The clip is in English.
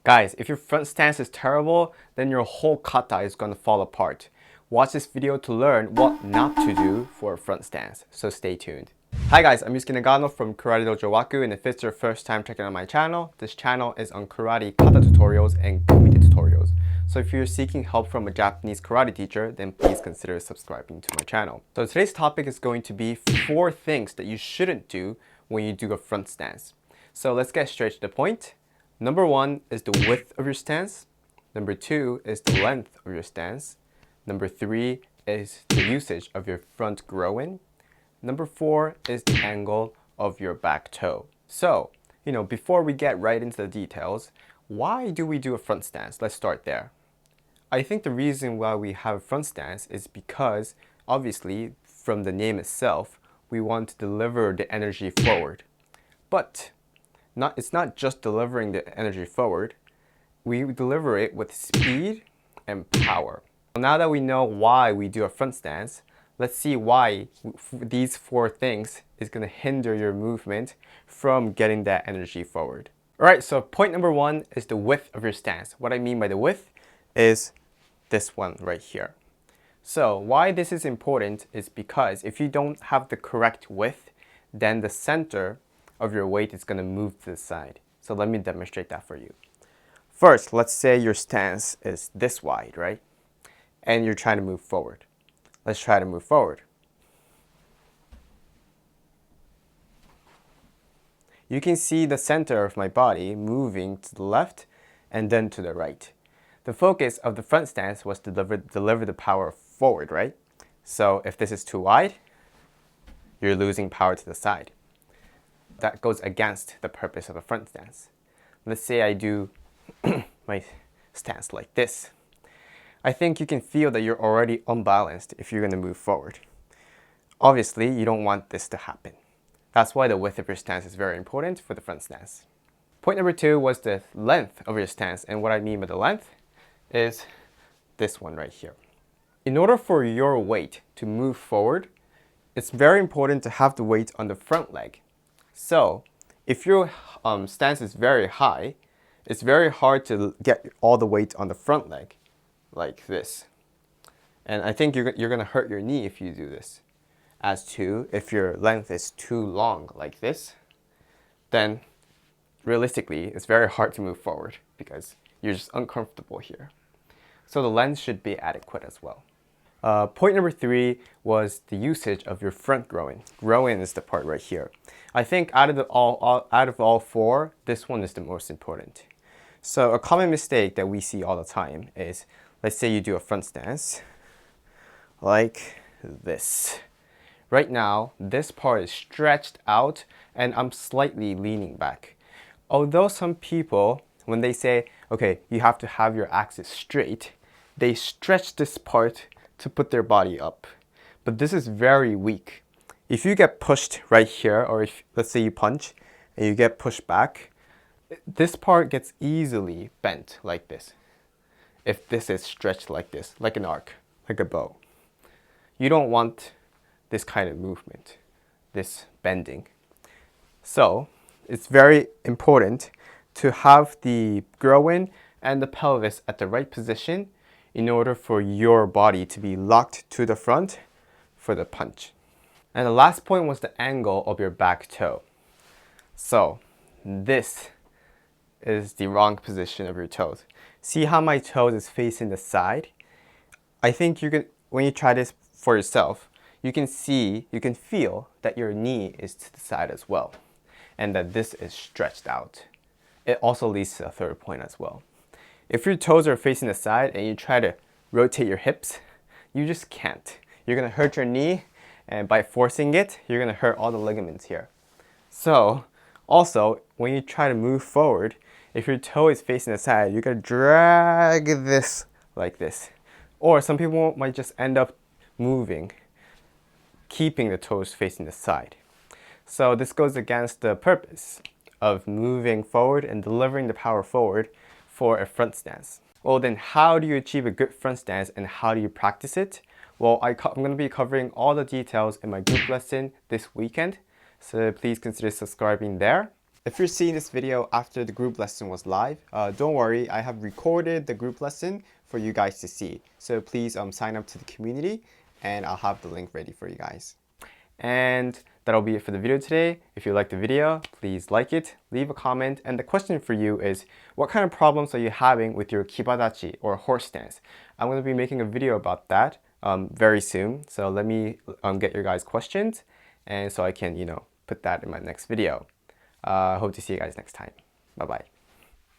Guys, if your front stance is terrible, then your whole kata is going to fall apart. Watch this video to learn what not to do for a front stance, so stay tuned. Hi guys, I'm Yusuke Nagano from Karate Dojo Waku, and if it's your first time checking out my channel, this channel is on karate kata tutorials and kumite tutorials. So if you're seeking help from a Japanese karate teacher, then please consider subscribing to my channel. So today's topic is going to be 4 things that you shouldn't do when you do a front stance. So let's get straight to the point. Number 1 is the width of your stance. Number 2 is the length of your stance. Number 3 is the usage of your front groin. Number 4 is the angle of your back toe. So, before we get right into the details, why do we do a front stance? Let's start there. I think the reason why we have a front stance is because, obviously, from the name itself, we want to deliver the energy forward. But it's not just delivering the energy forward, we deliver it with speed and power. Now that we know why we do a front stance, let's see why these 4 things is going to hinder your movement from getting that energy forward. Alright, so point number 1 is the width of your stance. What I mean by the width is this one right here. So why this is important is because if you don't have the correct width, then the center of your weight is going to move to the side. So let me demonstrate that for you. First, let's say your stance is this wide, right? And you're trying to move forward. Let's try to move forward. You can see the center of my body moving to the left and then to the right. The focus of the front stance was to deliver the power forward, right? So if this is too wide, you're losing power to the side. That goes against the purpose of a front stance. Let's say I do my stance like this. I think you can feel that you're already unbalanced if you're going to move forward. Obviously, you don't want this to happen. That's why the width of your stance is very important for the front stance. Point number 2 was the length of your stance, and what I mean by the length is this one right here. In order for your weight to move forward, it's very important to have the weight on the front leg. So, if your stance is very high, it's very hard to get all the weight on the front leg, like this. And I think you're going to hurt your knee if you do this. As to, if your length is too long, like this, then realistically, it's very hard to move forward because you're just uncomfortable here. So the length should be adequate as well. Point number 3 was the usage of your front groin. Groin is the part right here. I think out of all 4, this one is the most important. So a common mistake that we see all the time is, let's say you do a front stance, like this. Right now, this part is stretched out and I'm slightly leaning back. Although some people, when they say, okay, you have to have your axis straight, they stretch this part to put their body up. But this is very weak. If you get pushed right here, or if, let's say you punch and you get pushed back, this part gets easily bent like this. If this is stretched like this, like an arc, like a bow. You don't want this kind of movement, this bending. So it's very important to have the groin and the pelvis at the right position in order for your body to be locked to the front for the punch. And the last point was the angle of your back toe. So this is the wrong position of your toes. See how my toes is facing the side? I think when you try this for yourself, you can feel that your knee is to the side as well, and that this is stretched out. It also leads to a third point as well. If your toes are facing the side and you try to rotate your hips, you just can't. You're going to hurt your knee, and by forcing it, you're going to hurt all the ligaments here. So, also, when you try to move forward, if your toe is facing the side, you're going to drag this like this. Or some people might just end up moving, keeping the toes facing the side. So this goes against the purpose of moving forward and delivering the power forward for a front stance. Well, then how do you achieve a good front stance and how do you practice it? Well, I'm going to be covering all the details in my group lesson this weekend, so please consider subscribing there. If you're seeing this video after the group lesson was live, don't worry, I have recorded the group lesson for you guys to see. So please sign up to the community and I'll have the link ready for you guys. And that'll be it for the video today. If you liked the video, please like it, leave a comment, and the question for you is, what kind of problems are you having with your kibadachi or horse stance? I'm going to be making a video about that very soon, so let me get your guys' questions, and so I can, put that in my next video. Hope to see you guys next time. Bye-bye.